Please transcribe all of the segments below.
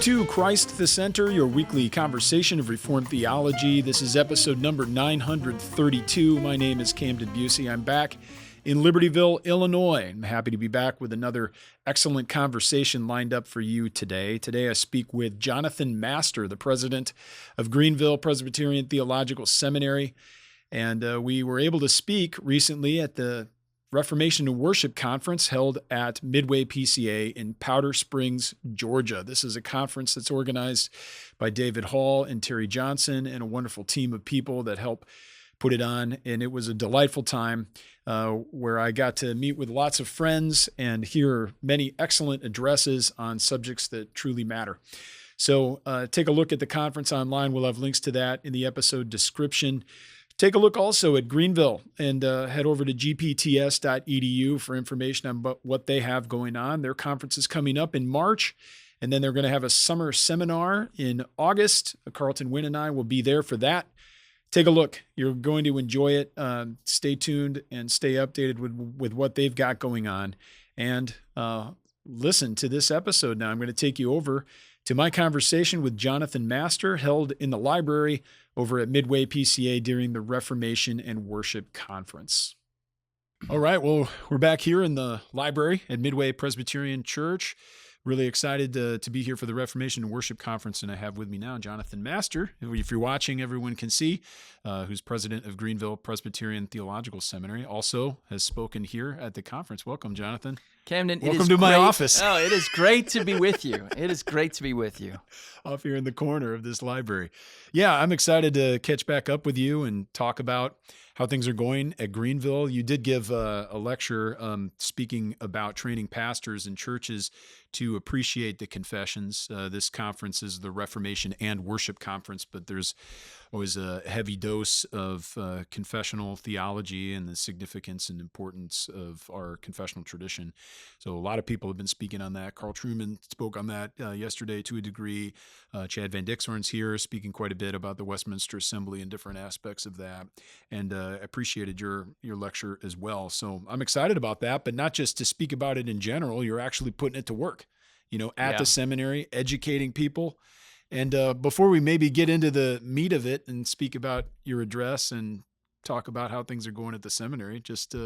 to Christ the Center, your weekly conversation of Reformed theology. This is episode number 932. My name is Camden Bucey. I'm back in Libertyville, Illinois. I'm happy to be back with another excellent conversation lined up for you today. Today I speak with Jonathan Master, the president of Greenville Presbyterian Theological Seminary. And we were able to speak recently at the Reformation and Worship Conference held at Midway PCA in Powder Springs, Georgia. This is a conference that's organized by David Hall and Terry Johnson and a wonderful team of people that help put it on. And it was a delightful time where I got to meet with lots of friends and hear many excellent addresses on subjects that truly matter. So take a look at the conference online. We'll have links to that in the episode description. Take a look also at Greenville and head over to gpts.edu for information on what they have going on. Their conference is coming up in March, and then they're going to have a summer seminar in August. Carlton Wynn and I will be there for that. Take a look. You're going to enjoy it. Stay tuned and stay updated with what they've got going on. And listen to this episode now. I'm going to take you over to my conversation with Jonathan Master held in the library over at Midway PCA during the Reformation and Worship Conference. All right, well, we're back here in the library at Midway Presbyterian Church. Really excited to be here for the Reformation and Worship Conference, and I have with me now Jonathan Master, who, if you're watching, everyone can see, who's president of Greenville Presbyterian Theological Seminary, also has spoken here at the conference. Welcome, Jonathan. Camden, welcome to my office. Oh, it is great to be with you. It is great to be with you. Off here in the corner of this library. Yeah, I'm excited to catch back up with you and talk about how things are going at Greenville. You did give a lecture speaking about training pastors and churches to appreciate the confessions. This conference is the Reformation and Worship Conference, but there's always a heavy dose of confessional theology and the significance and importance of our confessional tradition. So a lot of people have been speaking on that. Carl Truman spoke on that yesterday to a degree. Chad Van Dixhorn's here speaking quite a bit about the Westminster Assembly and different aspects of that. And I appreciated your lecture as well. So I'm excited about that, but not just to speak about it in general. You're actually putting it to work, at the seminary, educating people. And before we maybe get into the meat of it and speak about your address and talk about how things are going at the seminary, just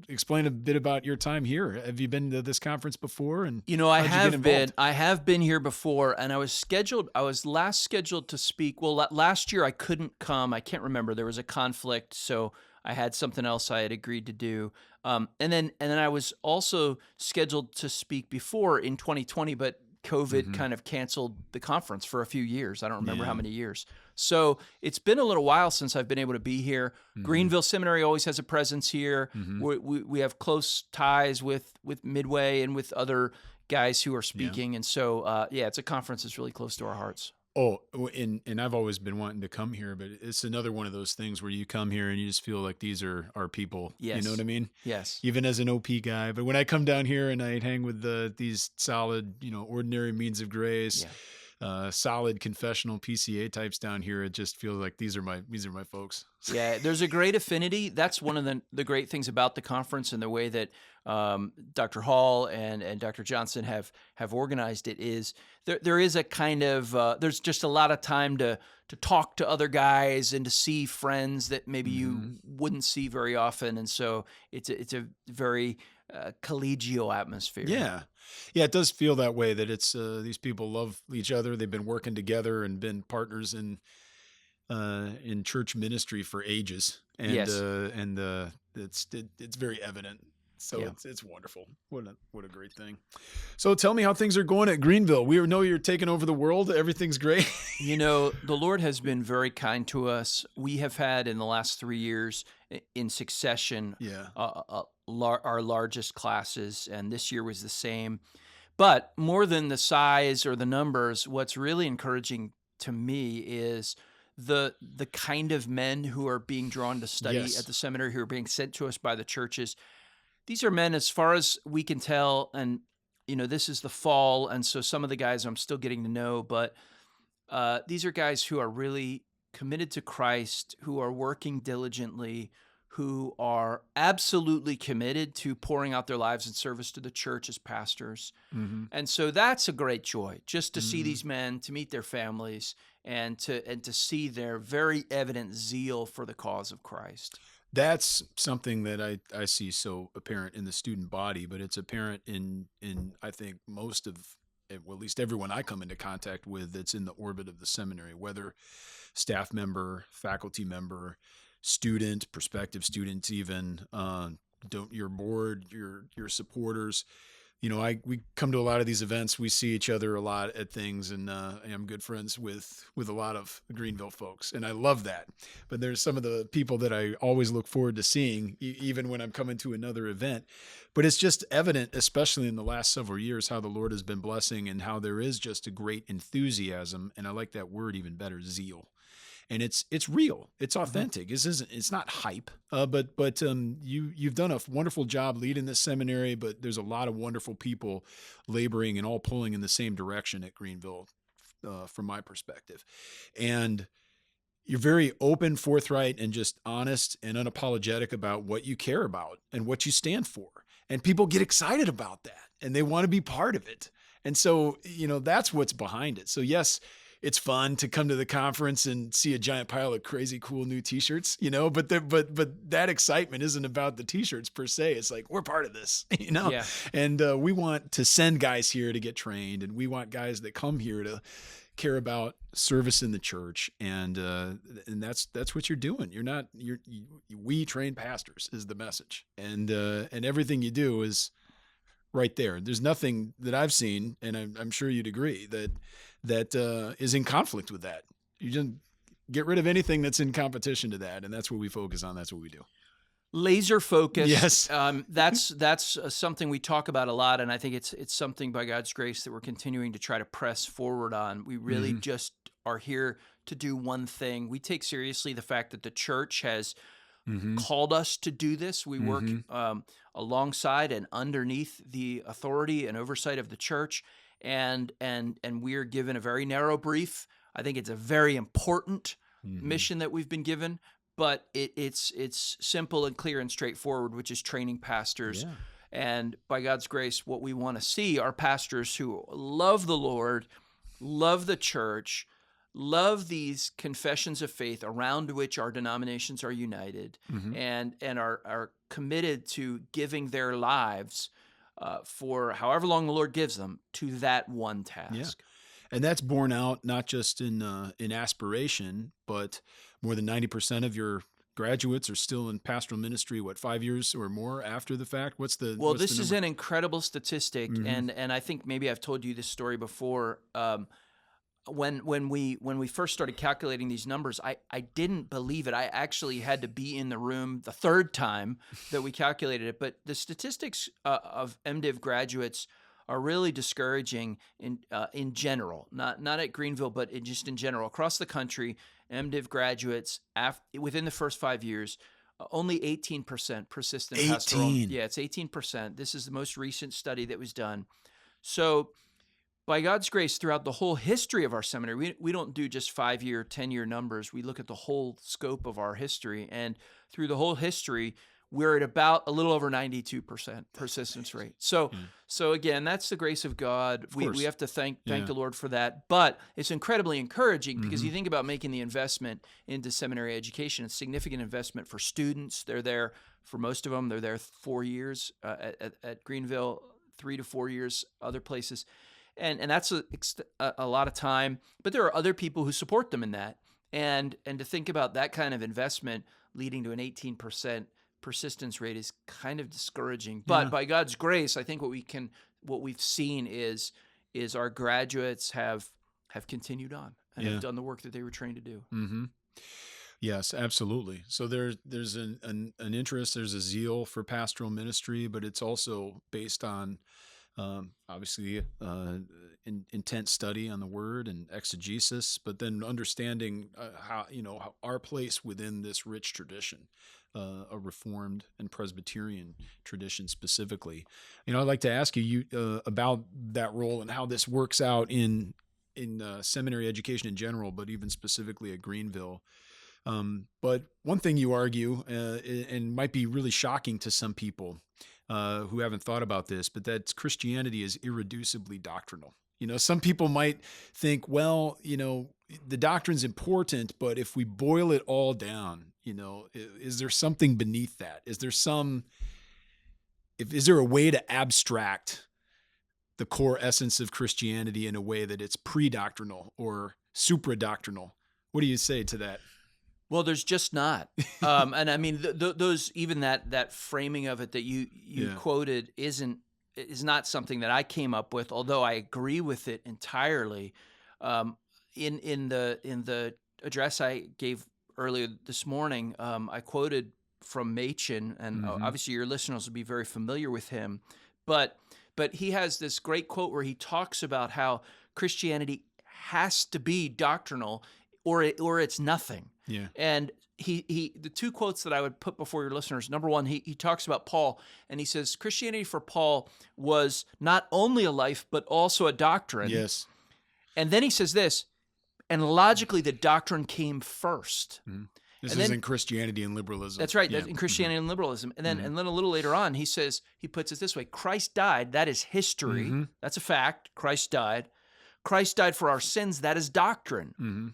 explain a bit about your time here. Have you been to this conference before? And I have been here before, and I was last scheduled to speak. Well, last year I couldn't come. I can't remember. There was a conflict, so I had something else I had agreed to do. And then I was also scheduled to speak before in 2020, but COVID kind of canceled the conference for a few years. I don't remember how many years. So it's been a little while since I've been able to be here. Greenville Seminary always has a presence here. We have close ties with Midway and with other guys who are speaking. And so, it's a conference that's really close to our hearts. Oh, and I've always been wanting to come here, but it's another one of those things where you come here and you just feel like these are our people. Yes. You know what I mean? Yes. Even as an OP guy. But when I come down here and I hang with these solid, ordinary means of grace, solid confessional PCA types down here, it just feels like these are my folks. Yeah, there's a great affinity. That's one of the great things about the conference and the way that Dr. Hall and Dr. Johnson have organized it is there is a kind of there's just a lot of time to talk to other guys and to see friends that maybe you wouldn't see very often, and so it's a very collegial atmosphere. Yeah, it does feel that way. That it's these people love each other. They've been working together and been partners in church ministry for ages, and it's very evident. So it's wonderful. What a great thing. So tell me how things are going at Greenville. We know you're taking over the world. Everything's great. The Lord has been very kind to us. We have had in the last 3 years in succession our largest classes, and this year was the same. But more than the size or the numbers, what's really encouraging to me is the kind of men who are being drawn to study at the seminary, who are being sent to us by the churches. These are men, as far as we can tell, and this is the fall, and so some of the guys I'm still getting to know, but these are guys who are really committed to Christ, who are working diligently, who are absolutely committed to pouring out their lives in service to the church as pastors. Mm-hmm. And so that's a great joy, just to see Mm-hmm. these men, to meet their families, and to see their very evident zeal for the cause of Christ. That's something that I see so apparent in the student body, but it's apparent in I think most of, well, at least everyone I come into contact with that's in the orbit of the seminary, whether staff member, faculty member, student, prospective students, even your board, your supporters. We come to a lot of these events. We see each other a lot at things, and I'm good friends with a lot of Greenville folks, and I love that. But there's some of the people that I always look forward to seeing, even when I'm coming to another event. But it's just evident, especially in the last several years, how the Lord has been blessing and how there is just a great enthusiasm, and I like that word even better, zeal. And it's real, it's authentic. It's not hype. But you've done a wonderful job leading this seminary. But there's a lot of wonderful people laboring and all pulling in the same direction at Greenville, from my perspective. And you're very open, forthright, and just honest and unapologetic about what you care about and what you stand for. And people get excited about that, and they want to be part of it. And so, that's what's behind it. So yes, it's fun to come to the conference and see a giant pile of crazy cool new t-shirts, but that excitement isn't about the t-shirts per se. It's like, we're part of this, Yeah. and we want to send guys here to get trained, and we want guys that come here to care about service in the church. And that's what you're doing. We train pastors is the message. And everything you do is right there. There's nothing that I've seen, and I'm sure you'd agree, that is in conflict with that. You just get rid of anything that's in competition to that, and that's what we focus on. That's what we do. Laser focus. Yes. That's something we talk about a lot, and I think it's something by God's grace that we're continuing to try to press forward on. We really just are here to do one thing. We take seriously the fact that the church has called us to do this. We work alongside and underneath the authority and oversight of the church, and we are given a very narrow brief. I think it's a very important mission that we've been given, but it's simple and clear and straightforward, which is training pastors. Yeah. And by God's grace, what we want to see are pastors who love the Lord, love the church, love these confessions of faith around which our denominations are united, and are committed to giving their lives for however long the Lord gives them to that one task. Yeah. And that's borne out not just in aspiration, but more than 90% of your graduates are still in pastoral ministry, 5 years or more after the fact? This is an incredible statistic, and I think maybe I've told you this story before. When we first started calculating these numbers, I didn't believe it. I actually had to be in the room the third time that we calculated it. But the statistics of MDiv graduates are really discouraging in general, not at Greenville, but just in general across the country. MDiv graduates within the first 5 years, only 18% persistent pastoral. Yeah, it's 18%. This is the most recent study that was done. So, by God's grace, throughout the whole history of our seminary, we don't do just 5-year, 10-year numbers. We look at the whole scope of our history, and through the whole history, we're at about a little over 92% persistence rate. So again, that's the grace of God. We have to thank the Lord for that. But it's incredibly encouraging because you think about making the investment into seminary education. It's a significant investment for students. They're there, for most of them, they're there 4 years at Greenville, 3 to 4 years other places. And that's a lot of time. But there are other people who support them in that. And to think about that kind of investment leading to an 18% persistence rate is kind of discouraging. But by God's grace, I think what we've seen is our graduates have continued on and have done the work that they were trained to do. Mm-hmm. Yes, absolutely. So there's an interest, there's a zeal for pastoral ministry, but it's also based on obviously intense study on the word and exegesis, but then understanding how our place within this rich tradition, a Reformed and Presbyterian tradition specifically. I'd like to ask you about that role and how this works out in seminary education in general, but even specifically at Greenville. But one thing you argue, and might be really shocking to some people who haven't thought about this, but that Christianity is irreducibly doctrinal. Some people might think, well, the doctrine's important, but if we boil it all down, is there something beneath that? Is there a way to abstract the core essence of Christianity in a way that it's pre-doctrinal or supra-doctrinal? What do you say to that? Well, there's just not. And I mean, those, even that framing of it that you quoted is not something that I came up with, although I agree with it entirely. In the address I gave earlier this morning, I quoted from Machen, and obviously your listeners will be very familiar with him, but he has this great quote where he talks about how Christianity has to be doctrinal, or it's nothing. Yeah. And the two quotes that I would put before your listeners, number one, he talks about Paul, and he says Christianity for Paul was not only a life, but also a doctrine. Yes. And then he says this, and logically the doctrine came first. Mm-hmm. This is in Christianity and liberalism. That's right. Yeah. In Christianity and liberalism. And then a little later on, he puts it this way: Christ died. That is history. Mm-hmm. That's a fact. Christ died. Christ died for our sins. That is doctrine. Mm-hmm.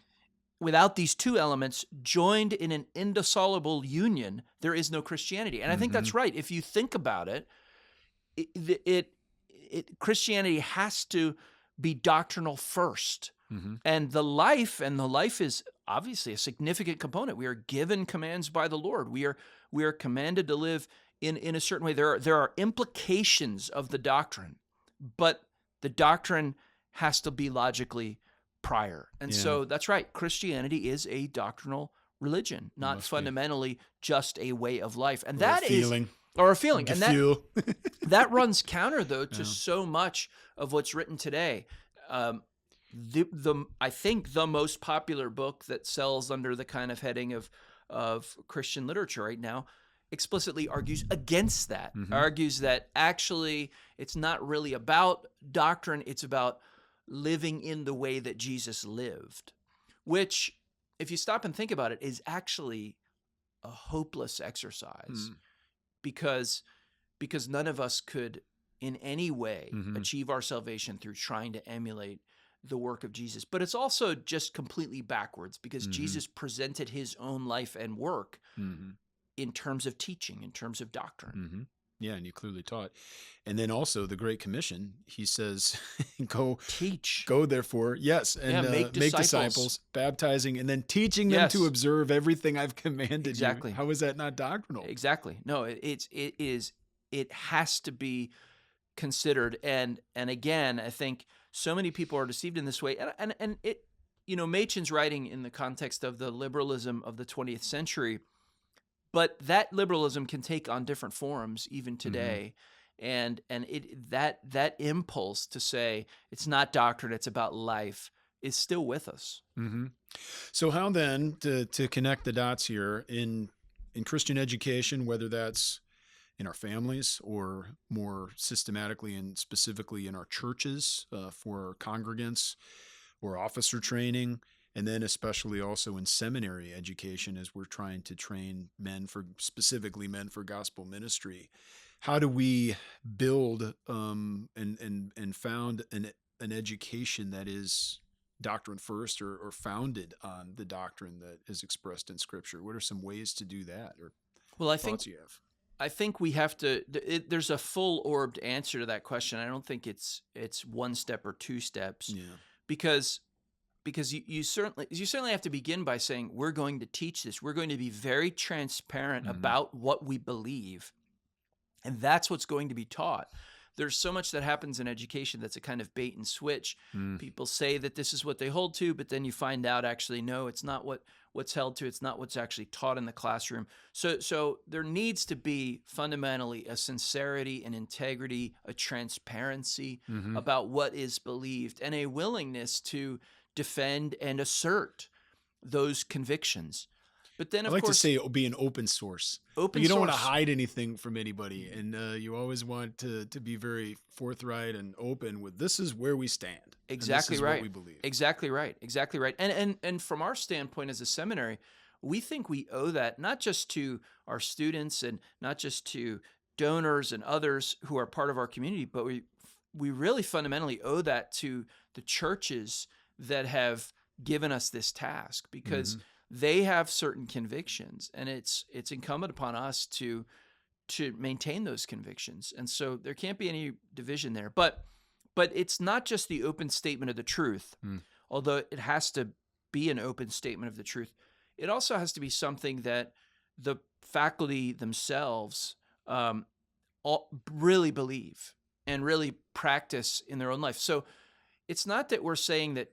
Without these two elements joined in an indissoluble union, there is no Christianity. And I think that's right. If you think about it, Christianity has to be doctrinal first. Mm-hmm. And the life is obviously a significant component. We are given commands by the Lord. We are commanded to live in a certain way. There are implications of the doctrine, but the doctrine has to be logically prior. And so that's right. Christianity is a doctrinal religion, not fundamentally just a way of life. And that is or a feeling. And that runs counter, though, to so much of what's written today. I think the most popular book that sells under the kind of heading of Christian literature right now explicitly argues against that, argues that actually it's not really about doctrine, it's about living in the way that Jesus lived, which, if you stop and think about it, is actually a hopeless exercise because none of us could in any way achieve our salvation through trying to emulate the work of Jesus. But it's also just completely backwards because Jesus presented his own life and work in terms of teaching, in terms of doctrine. Yeah, and you clearly taught. And then also the Great Commission, he says, go teach. Go therefore, yes, and make disciples, baptizing, and then teaching them to observe everything I've commanded you. How is that not doctrinal? Exactly. No, it has to be considered. And again, I think so many people are deceived in this way. And it, Machen's writing in the context of the liberalism of the 20th century, but that liberalism can take on different forms even today. And that impulse to say it's not doctrine, it's about life, is still with us. So how then to connect the dots here in Christian education, whether that's in our families or more systematically and specifically in our churches for our congregants or officer training, and then especially also in seminary education as we're trying to train specifically men for gospel ministry. How do we build and found an education that is doctrine first or founded on the doctrine that is expressed in Scripture? What are some ways to do that, or thoughts you have? I think we have to. There's a full-orbed answer to that question. I don't think it's one step or two steps. Yeah. Because you certainly have to begin by saying we're going to teach this. We're going to be very transparent about what we believe, and that's what's going to be taught. There's so much that happens in education that's a kind of bait and switch. People say that this is what they hold to, but then you find out actually no, it's not what's held to. It's not what's actually taught in the classroom. So there needs to be fundamentally a sincerity, an integrity, a transparency about what is believed, and a willingness to defend and assert those convictions. But then, of course, to say be an open source. You don't want to hide anything from anybody, and you always want to be very forthright and open with this is where we stand. Exactly and this is right. What we believe. Exactly right. Exactly right. And from our standpoint as a seminary, we think we owe that not just to our students and not just to donors and others who are part of our community, but we really fundamentally owe that to the churches that have given us this task, because they have certain convictions, and it's incumbent upon us to maintain those convictions. And so there can't be any division there. But it's not just the open statement of the truth, although it has to be an open statement of the truth. It also has to be something that the faculty themselves really believe and really practice in their own life. So it's not that we're saying that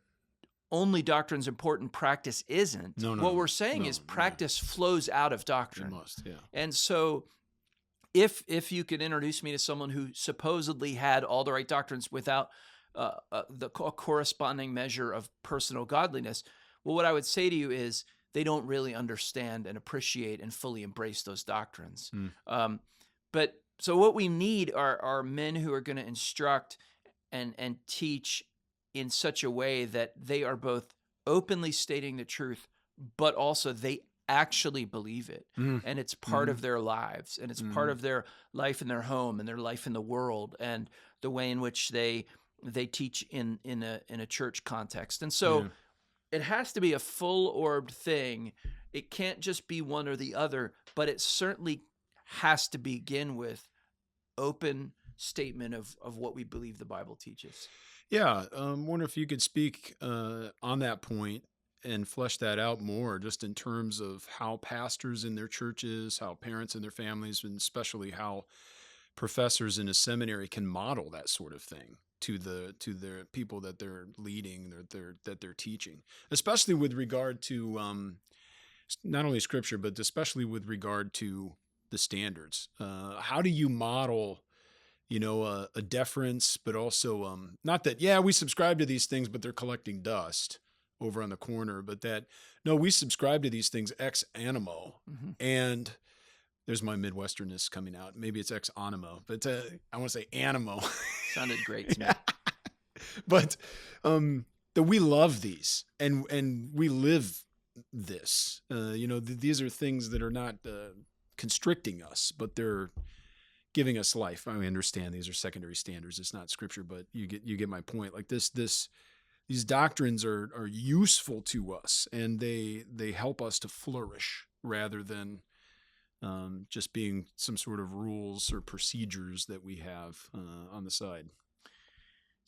only doctrine is important, practice isn't. No, what we're saying is practice flows out of doctrine. It must, yeah. And so if you could introduce me to someone who supposedly had all the right doctrines without the corresponding measure of personal godliness, well, what I would say to you is they don't really understand and appreciate and fully embrace those doctrines. But so what we need are men who are going to instruct and teach in such a way that they are both openly stating the truth, but also they actually believe it, and it's part of their lives, and it's part of their life in their home and their life in the world, and the way in which they teach in a church context. And so it has to be a full-orbed thing. It can't just be one or the other, but it certainly has to begin with open statement of what we believe the Bible teaches. Yeah, wonder if you could speak on that point and flesh that out more, just in terms of how pastors in their churches, how parents in their families, and especially how professors in a seminary can model that sort of thing to the people that they're leading, that they're teaching, especially with regard to not only Scripture, but especially with regard to the standards. How do you model, a deference, but also not that, we subscribe to these things, but they're collecting dust over on the corner, but that, no, we subscribe to these things ex animo. And there's my Midwesternness coming out. Maybe it's ex animo, but I want to say animo. Sounded great to me. But that we love these and we live this. These are things that are not constricting us, but they're giving us life. I understand these are secondary standards. It's not Scripture, but you get my point. Like these doctrines are useful to us, and they help us to flourish rather than just being some sort of rules or procedures that we have on the side.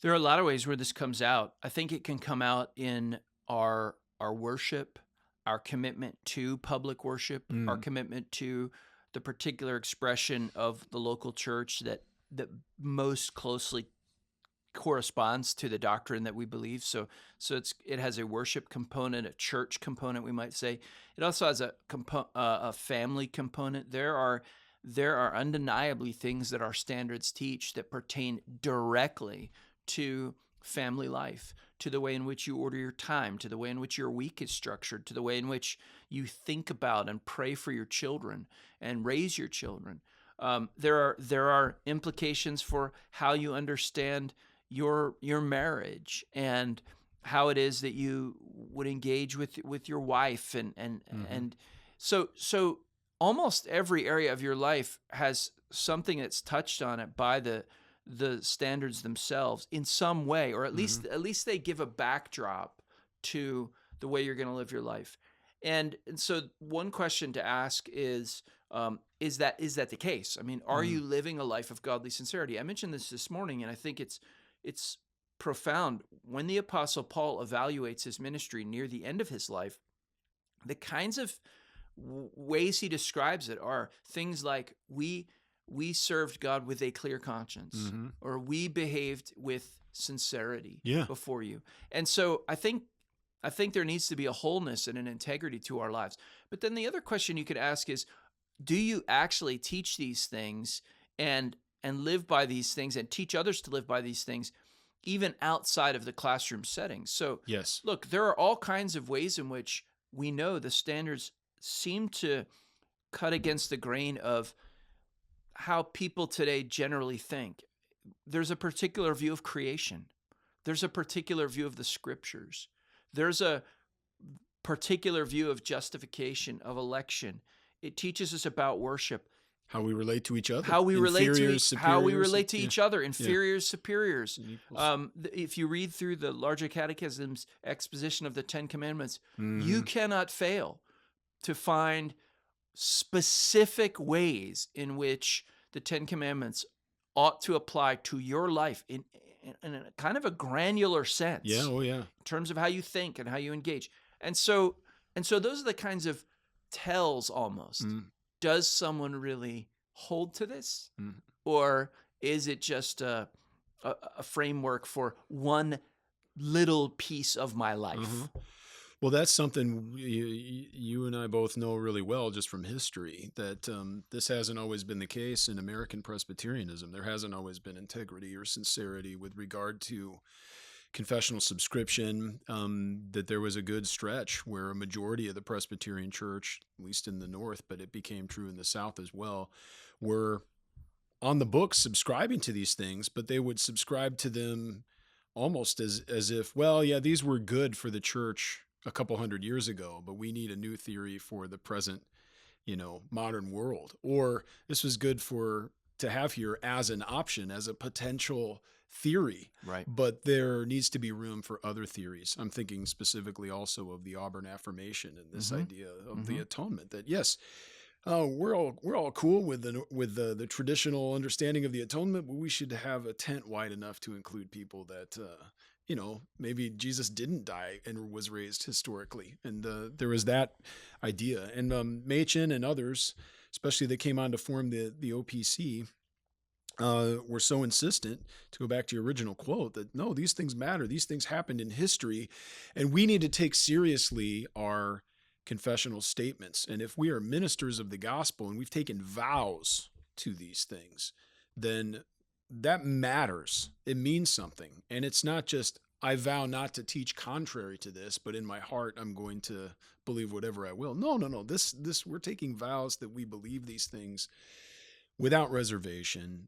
There are a lot of ways where this comes out. I think it can come out in our worship, our commitment to public worship, our commitment to the particular expression of the local church that most closely corresponds to the doctrine that we believe. So it has a worship component, a church component, we might say. It also has a family component. There are undeniably things that our standards teach that pertain directly to family life, to the way in which you order your time, to the way in which your week is structured, to the way in which you think about and pray for your children and raise your children. There are implications for how you understand your marriage and how it is that you would engage with your wife, and so almost every area of your life has something that's touched on it by the standards themselves in some way, or at least they give a backdrop to the way you're going to live your life. And so one question to ask is that the case? I mean, are you living a life of godly sincerity? I mentioned this morning, and I think it's profound. When the Apostle Paul evaluates his ministry near the end of his life, the kinds of ways he describes it are things like we served God with a clear conscience, or we behaved with sincerity before you. And so I think there needs to be a wholeness and an integrity to our lives. But then the other question you could ask is, do you actually teach these things and live by these things and teach others to live by these things, even outside of the classroom setting? So yes, look, there are all kinds of ways in which we know the standards seem to cut against the grain of how people today generally think. There's a particular view of creation. There's a particular view of the Scriptures. There's a particular view of justification, of election. It teaches us about worship, how we relate to each other, how we relate to superiors, each other, inferiors, superiors. and equals. If you read through the larger catechism's exposition of the Ten Commandments, Mhm. you cannot fail to find specific ways in which the Ten Commandments ought to apply to your life in a kind of a granular sense. Yeah, oh yeah. In terms of how you think and how you engage. And so those are the kinds of tells almost. Does someone really hold to this? Or is it just a framework for one little piece of my life? Well, that's something you and I both know really well just from history, that this hasn't always been the case in American Presbyterianism. There hasn't always been integrity or sincerity with regard to confessional subscription, that there was a good stretch where a majority of the Presbyterian Church, at least in the North, but it became true in the South as well, were on the books subscribing to these things, but they would subscribe to them almost as if, well, yeah, these were good for the church a couple hundred years ago, but we need a new theory for the present, modern world. Or this was good to have here as an option, as a potential theory. Right. But there needs to be room for other theories. I'm thinking specifically also of the Auburn Affirmation and this idea of the atonement, that yes, we're all cool with the traditional understanding of the atonement, but we should have a tent wide enough to include people that maybe Jesus didn't die and was raised historically, and there was that idea. And Machen and others, especially that came on to form the OPC, were so insistent, to go back to your original quote, that no, these things matter. These things happened in history, and we need to take seriously our confessional statements. And if we are ministers of the gospel and we've taken vows to these things, then that matters. It means something. And it's not just, I vow not to teach contrary to this, but in my heart, I'm going to believe whatever I will. No. This we're taking vows that we believe these things without reservation,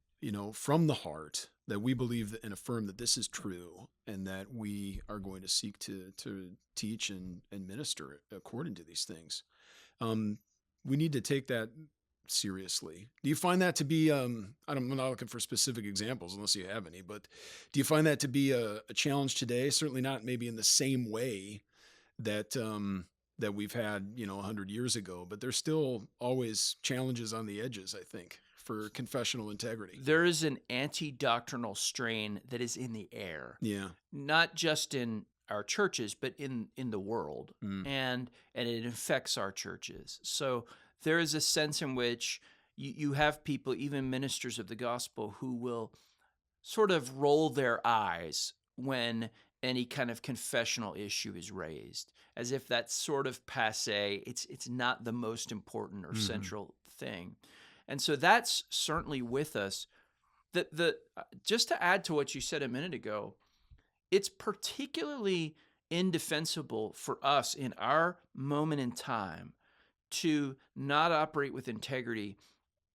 from the heart, that we believe and affirm that this is true, and that we are going to seek to teach and minister according to these things. We need to take that seriously. Do you find that to be, I'm not looking for specific examples unless you have any, but do you find that to be a challenge today? Certainly not maybe in the same way that we've had, 100 years ago, but there's still always challenges on the edges, I think, for confessional integrity. There is an anti-doctrinal strain that is in the air. Yeah. Not just in our churches, but in the world. And it affects our churches. So there is a sense in which you have people, even ministers of the gospel, who will sort of roll their eyes when any kind of confessional issue is raised, as if that's sort of passé. It's not the most important or central thing. And so that's certainly with us. Just to add to what you said a minute ago, it's particularly indefensible for us in our moment in time to not operate with integrity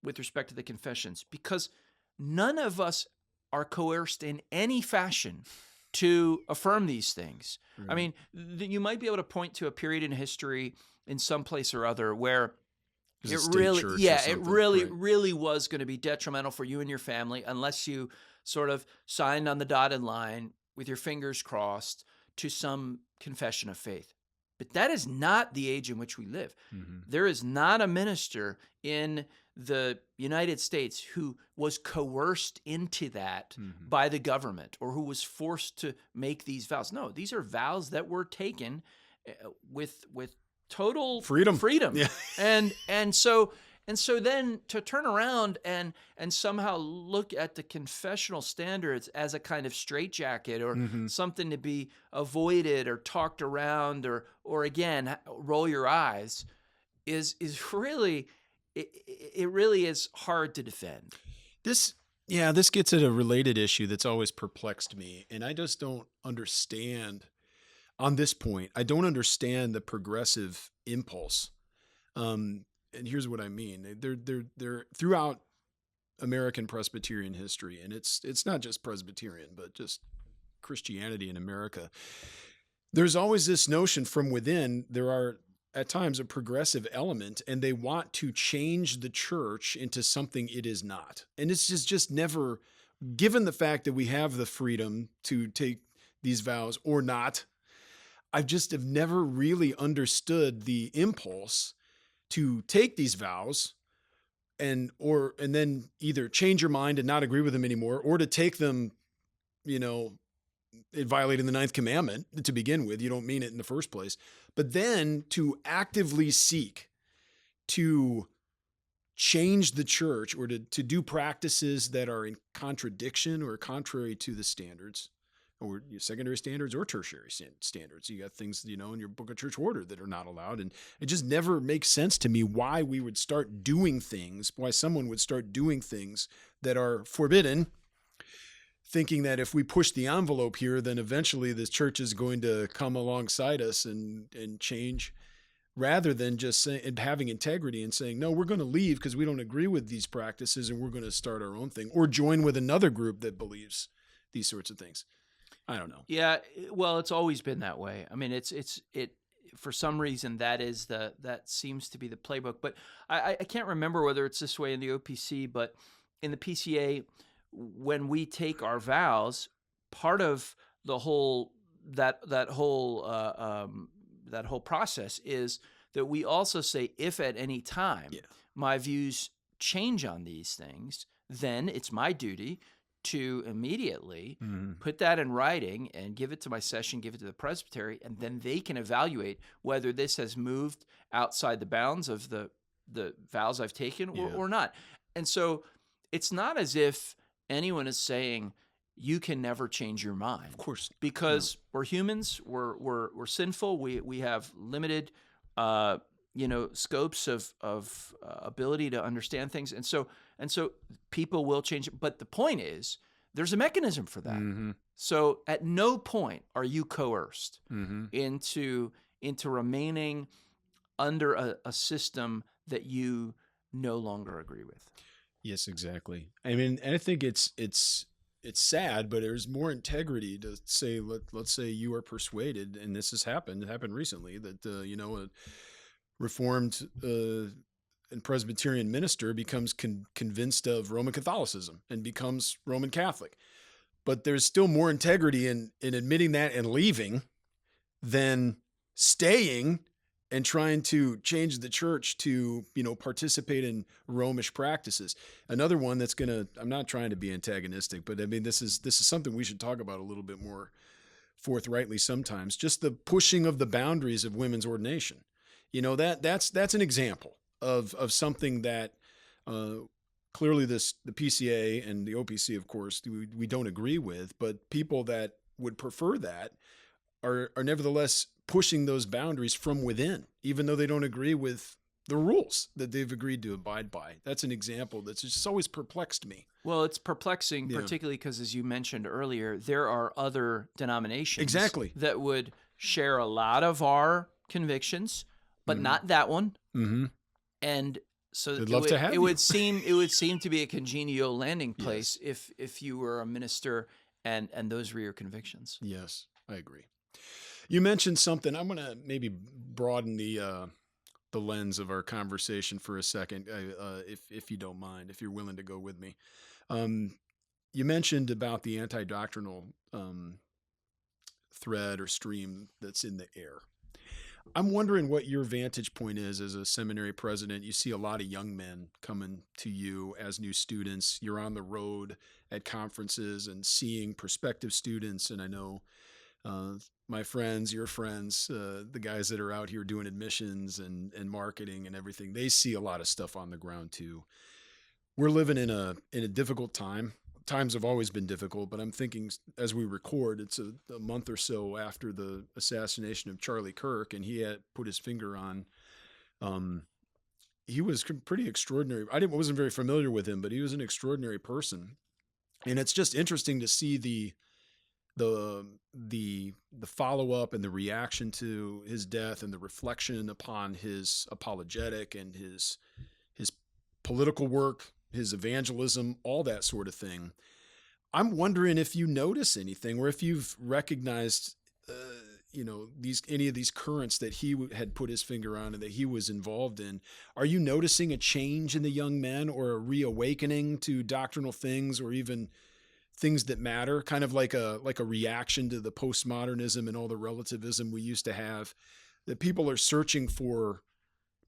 with respect to the confessions, because none of us are coerced in any fashion to affirm these things. Right. I mean, you might be able to point to a period in history in some place or other where it really was going to be detrimental for you and your family unless you sort of signed on the dotted line with your fingers crossed to some confession of faith. But that is not the age in which we live. There is not a minister in the United States who was coerced into that by the government, or who was forced to make these vows. No, these are vows that were taken with total freedom. Yeah. And so then to turn around and somehow look at the confessional standards as a kind of straitjacket, or something to be avoided or talked around, or again, roll your eyes, is really, it really is hard to defend. This gets at a related issue that's always perplexed me, and I just don't understand. On this point, I don't understand the progressive impulse. And here's what I mean. They're throughout American Presbyterian history, and it's not just Presbyterian, but just Christianity in America. There's always this notion from within, there are at times a progressive element, and they want to change the church into something it is not. And it's just never, given the fact that we have the freedom to take these vows or not, I just have never really understood the impulse to take these vows and then either change your mind and not agree with them anymore, or to take them, violating the ninth commandment to begin with. You don't mean it in the first place, but then to actively seek to change the church, or to do practices that are in contradiction or contrary to the standards, or secondary standards or tertiary standards. You got things, in your book of church order that are not allowed. And it just never makes sense to me why we would start doing things, why someone would start doing things that are forbidden, thinking that if we push the envelope here, then eventually this church is going to come alongside us and change, rather than just saying and having integrity and saying, no, we're going to leave because we don't agree with these practices and we're going to start our own thing, or join with another group that believes these sorts of things. I don't know. Yeah, well, it's always been that way. I mean, it for some reason that seems to be the playbook. But I can't remember whether it's this way in the OPC, but in the PCA, when we take our vows, part of the whole that whole process is that we also say, if at any time my views change on these things, then it's my duty to immediately put that in writing and give it to my session, give it to the presbytery, and then they can evaluate whether this has moved outside the bounds of the vows I've taken or not. And so it's not as if anyone is saying you can never change your mind. Of course. Because we're humans, we're sinful, we have limited scopes of ability to understand things. And so people will change it. But the point is, there's a mechanism for that. Mm-hmm. So at no point are you coerced into remaining under a system that you no longer agree with. Yes, exactly. I mean, and I think it's sad, but there's more integrity to say, let's say you are persuaded, and this has happened. It happened recently that a Reformed and Presbyterian minister becomes convinced of Roman Catholicism and becomes Roman Catholic. But there's still more integrity in admitting that and leaving than staying and trying to change the church to, participate in Romish practices. Another one that's I'm not trying to be antagonistic, but I mean, this is something we should talk about a little bit more forthrightly sometimes, just the pushing of the boundaries of women's ordination. That's an example of something that clearly the PCA and the OPC, of course, we don't agree with, but people that would prefer that are nevertheless pushing those boundaries from within, even though they don't agree with the rules that they've agreed to abide by. That's an example that's just always perplexed me. Well, it's perplexing, particularly because, as you mentioned earlier, there are other denominations that would share a lot of our convictions, but not that one. Mm-hmm. And so it would seem to be a congenial landing place if you were a minister and those were your convictions. Yes, I agree. You mentioned something. I'm going to maybe broaden the lens of our conversation for a second, if you don't mind, if you're willing to go with me. You mentioned about the anti-doctrinal thread or stream that's in the air. I'm wondering what your vantage point is as a seminary president. You see a lot of young men coming to you as new students. You're on the road at conferences and seeing prospective students, and I know my friends, your friends, the guys that are out here doing admissions and marketing and everything, they see a lot of stuff on the ground too. We're living in a difficult time. Times have always been difficult, but I'm thinking as we record, it's a month or so after the assassination of Charlie Kirk, and he had put his finger on. He was pretty extraordinary. I wasn't very familiar with him, but he was an extraordinary person, and it's just interesting to see the follow up and the reaction to his death and the reflection upon his apologetic and his political work, his evangelism, all that sort of thing. I'm wondering if you notice anything, or if you've recognized, any of these currents that he had put his finger on and that he was involved in. Are you noticing a change in the young men, or a reawakening to doctrinal things, or even things that matter, kind of like a reaction to the postmodernism and all the relativism we used to have, that people are searching for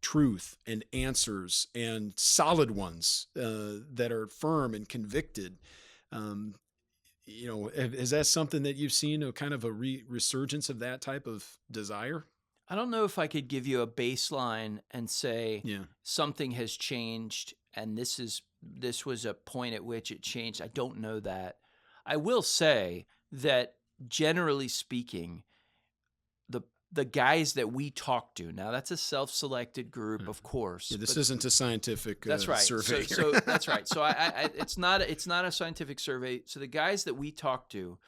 truth and answers, and solid ones that are firm and convicted? Is that something that you've seen, a kind of a resurgence of that type of desire? I don't know if I could give you a baseline and say Yeah. something has changed and this was a point at which it changed. I don't know that. I will say that generally speaking, the guys that we talk to, now that's a self-selected group, of course. Yeah, this isn't a scientific that's right. survey. So that's right. So it's not a scientific survey. So the guys that we talk to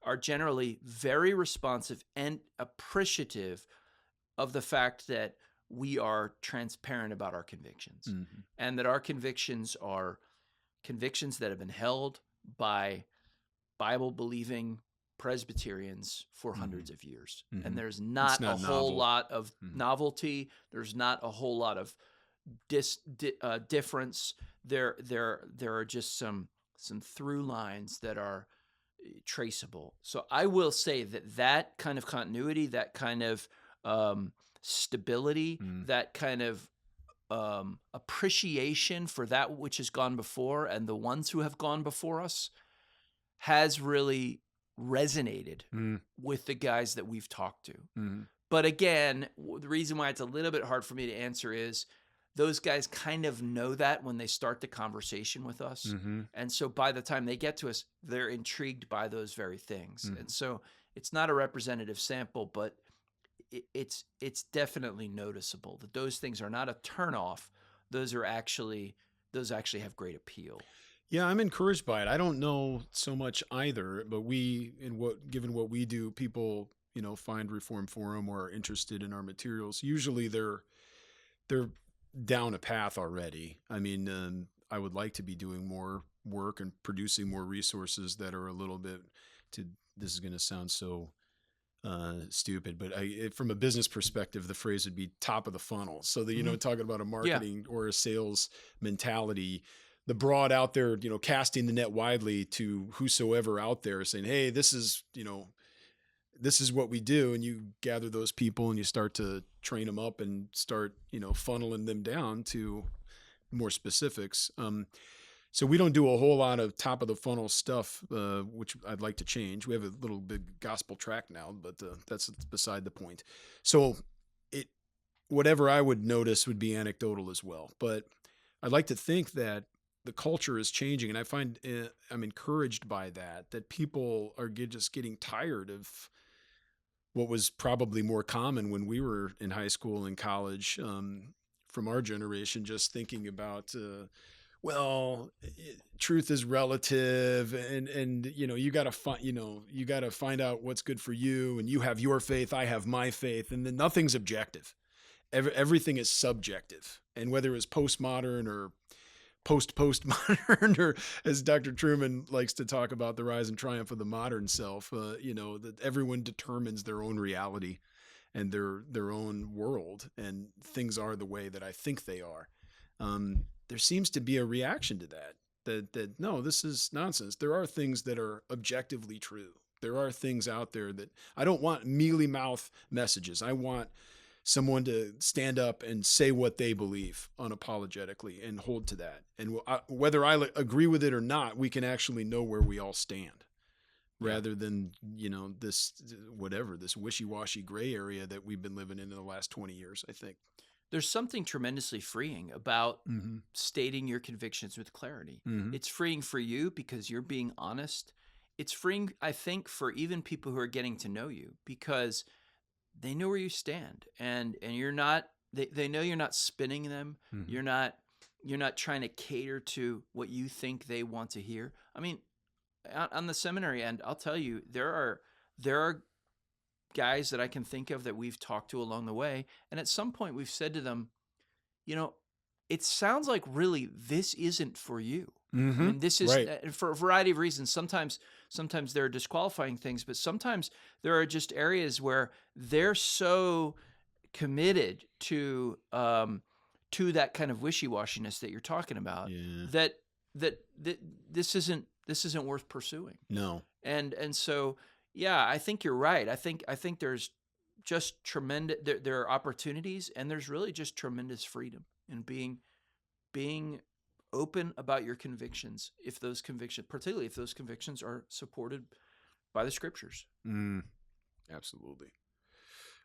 are generally very responsive and appreciative of the fact that we are transparent about our convictions, and that our convictions are convictions that have been held by Bible-believing Presbyterians for hundreds of years. And there's not a whole lot of novelty. There's not a whole lot of difference. There are just some through lines that are traceable. So I will say that kind of continuity, that kind of stability, that kind of appreciation for that which has gone before and the ones who have gone before us has really resonated with the guys that we've talked to. But again, the reason why it's a little bit hard for me to answer is those guys kind of know that when they start the conversation with us. And so by the time they get to us, they're intrigued by those very things. And so it's not a representative sample, but it's definitely noticeable that those things are not a turnoff. Those actually have great appeal. Yeah, I'm encouraged by it. I don't know so much either, but given what we do, people, find Reformed Forum or are interested in our materials. Usually they're down a path already. I mean, I would like to be doing more work and producing more resources that are a little bit this is going to sound so stupid, but from a business perspective, the phrase would be top of the funnel. So that, talking about a marketing or a sales mentality, the broad out there, casting the net widely to whosoever out there, saying, hey, this is what we do. And you gather those people and you start to train them up and start, funneling them down to more specifics. So we don't do a whole lot of top of the funnel stuff, which I'd like to change. We have a little big gospel track now, but that's beside the point. So whatever I would notice would be anecdotal as well. But I'd like to think that the culture is changing, and I find I'm encouraged by that people are just getting tired of what was probably more common when we were in high school and college, from our generation, just thinking about, truth is relative, and you got to find out what's good for you, and you have your faith, I have my faith, and then nothing's objective. Everything is subjective, and whether it's postmodern or postmodern, or as Dr. Truman likes to talk about, the rise and triumph of the modern self, that everyone determines their own reality and their own world, and things are the way that I think they are. There seems to be a reaction to that no, this is nonsense. There are things that are objectively true. There are things out there that I don't want mealy mouth messages. I want someone to stand up and say what they believe unapologetically and hold to that. And whether I agree with it or not, we can actually know where we all stand, rather than, this wishy-washy gray area that we've been living in the last 20 years, I think. There's something tremendously freeing about stating your convictions with clarity. It's freeing for you because you're being honest. It's freeing, I think, for even people who are getting to know you, because they know where you stand, and you're not, they know you're not spinning them. You're not trying to cater to what you think they want to hear. I mean, on the seminary end, I'll tell you, there are guys that I can think of that we've talked to along the way, and at some point we've said to them, it sounds like really this isn't for you. Mm-hmm. I mean, this is Right. for a variety of reasons. Sometimes there are disqualifying things, but sometimes there are just areas where they're so committed to that kind of wishy-washiness that you're talking about Yeah. that this isn't worth pursuing. No. And so yeah, I think you're right. I think there's just tremendous there are opportunities, and there's really just tremendous freedom in being open about your convictions, particularly if those convictions are supported by the scriptures. Absolutely.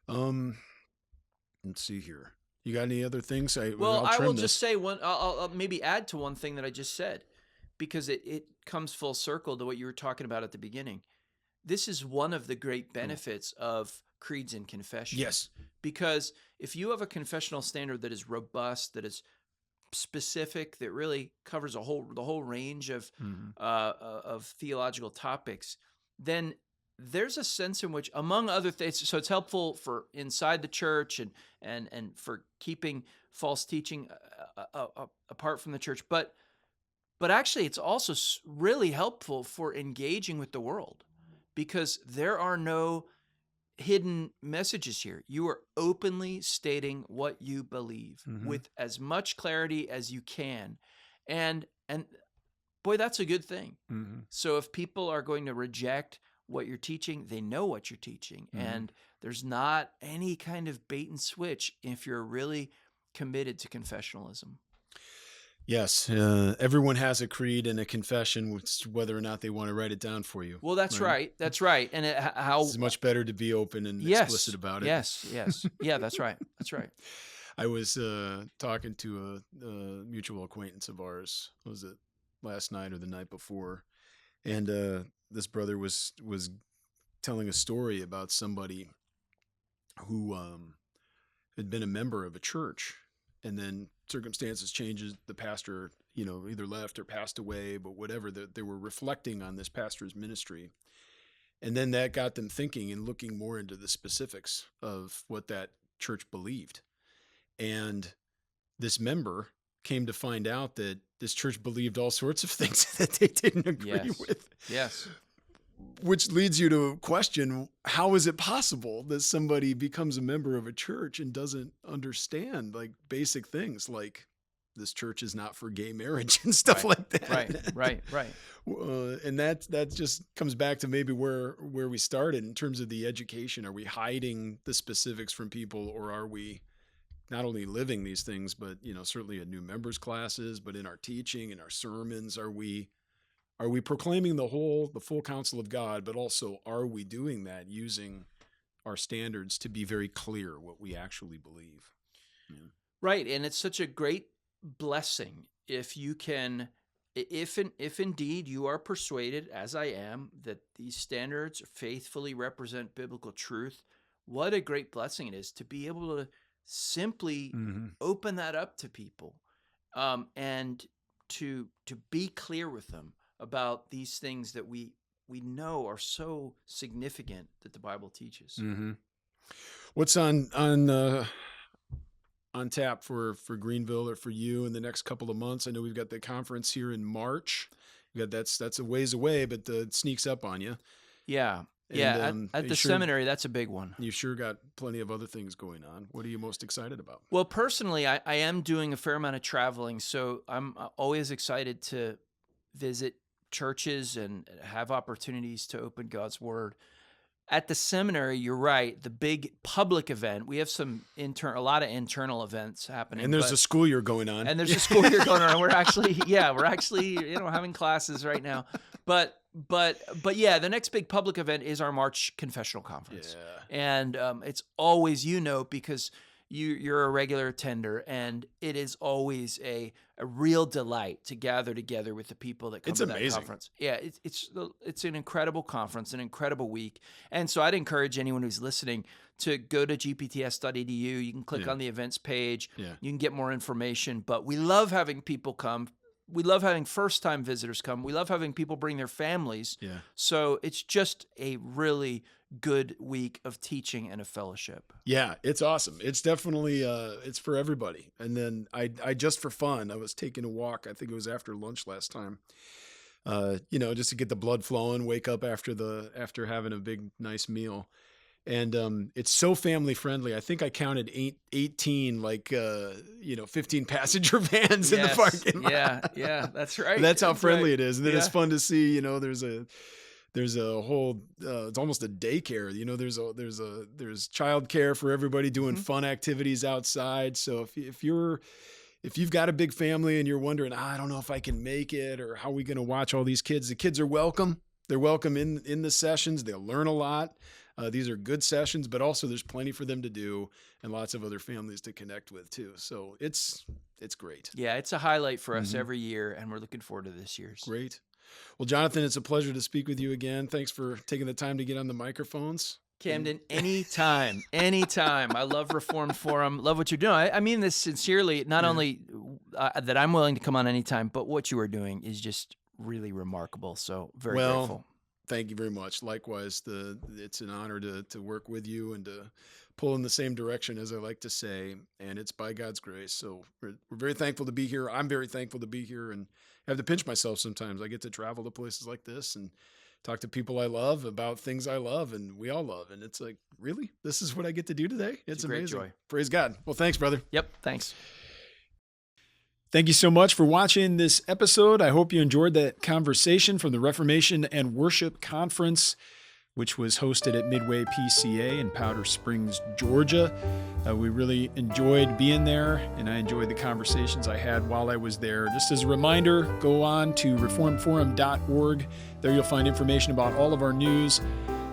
Let's see here. You got any other things? Well, I'll I trim will this. just say one. I'll maybe add to one thing that I just said, because it comes full circle to what you were talking about at the beginning. This is one of the great benefits of creeds and confession. Yes. Because if you have a confessional standard that is robust, that is specific, that really covers the whole range of theological topics, then there's a sense in which, among other things, so it's helpful for inside the church and for keeping false teaching apart from the church, but actually it's also really helpful for engaging with the world, because there are no hidden messages here. You are openly stating what you believe with as much clarity as you can, and boy, that's a good thing. So if people are going to reject what you're teaching, they know what you're teaching, and there's not any kind of bait and switch if you're really committed to confessionalism. Yes, everyone has a creed and a confession, whether or not they want to write it down for you. Well, that's right. That's right. And it's much better to be open and explicit about it. Yes. Yeah, that's right. That's right. I was talking to a mutual acquaintance of ours. Was it last night or the night before? And this brother was telling a story about somebody who had been a member of a church, and then circumstances changes. The pastor, either left or passed away, but whatever. They were reflecting on this pastor's ministry, and then that got them thinking and looking more into the specifics of what that church believed. And this member came to find out that this church believed all sorts of things that they didn't agree with. Yes. Which leads you to question, how is it possible that somebody becomes a member of a church and doesn't understand like basic things like this church is not for gay marriage and stuff like that. Right. And that just comes back to maybe where we started in terms of the education. Are we hiding the specifics from people, or are we not only living these things, but certainly in new members classes, but in our teaching, in our sermons, are we proclaiming the full counsel of God, but also are we doing that using our standards to be very clear what we actually believe? Yeah. Right. And it's such a great blessing if you can, if indeed you are persuaded, as I am, that these standards faithfully represent biblical truth. What a great blessing it is to be able to simply open that up to people, and to be clear with them about these things that we know are so significant that the Bible teaches. What's on tap for Greenville or for you in the next couple of months? I know we've got the conference here in March. That's a ways away, but it sneaks up on you. Yeah. At the seminary, that's a big one. You sure got plenty of other things going on. What are you most excited about? Well, personally, I am doing a fair amount of traveling, so I'm always excited to visit churches and have opportunities to open God's Word. At the seminary, you're right, the big public event, we have a lot of internal events happening. And there's a school year going on. And there's a school year going on. We're actually having classes right now. But yeah, the next big public event is our March Confessional Conference. Yeah. And it's always, because you're a regular attender, and it is always a real delight to gather together with the people that come to that conference. Yeah, it's an incredible conference, an incredible week. And so I'd encourage anyone who's listening to go to gpts.edu. You can click on the events page. Yeah. You can get more information. But we love having people come having first-time visitors come. We love having people bring their families. Yeah. So it's just a really good week of teaching and of fellowship. Yeah, it's awesome. It's definitely it's for everybody. And then I just for fun, I was taking a walk. I think it was after lunch last time. Just to get the blood flowing, wake up after having a big nice meal. And it's so family friendly. I think I counted 18 15 passenger vans in the parking lot. Yeah, that's right. That's how friendly right. it is. And then it's fun to see, there's a whole it's almost a daycare. There's childcare for everybody doing fun activities outside. So if you've got a big family and you're wondering, I don't know if I can make it, or how are we going to watch all these kids? The kids are welcome. They're welcome in the sessions. They'll learn a lot. These are good sessions, but also there's plenty for them to do and lots of other families to connect with too. So it's great. Yeah, it's a highlight for us every year, and we're looking forward to this year's. Great. Well, Jonathan, it's a pleasure to speak with you again. Thanks for taking the time to get on the microphones. Camden, anytime. I love Reformed Forum. Love what you're doing. I mean this sincerely, not only that I'm willing to come on anytime, but what you are doing is just really remarkable. So very grateful. Thank you very much. Likewise, it's an honor to work with you and to pull in the same direction, as I like to say, and it's by God's grace. So we're very thankful to be here. I'm very thankful to be here, and have to pinch myself sometimes. I get to travel to places like this and talk to people I love about things I love and we all love. And it's like, really? This is what I get to do today? It's a great amazing. joy. Praise God. Well, thanks, brother. Yep, thanks. Thank you so much for watching this episode. I hope you enjoyed that conversation from the Reformation and Worship Conference, which was hosted at Midway PCA in Powder Springs, Georgia. We really enjoyed being there, and I enjoyed the conversations I had while I was there. Just as a reminder, go on to reformedforum.org. There you'll find information about all of our news,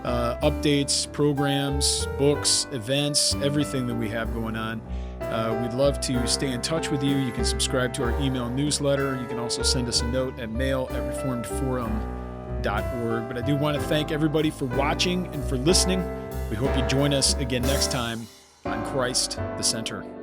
updates, programs, books, events, everything that we have going on. We'd love to stay in touch with you. You can subscribe to our email newsletter. You can also send us a note at mail@reformedforum.org. But I do want to thank everybody for watching and for listening. We hope you join us again next time on Christ the Center.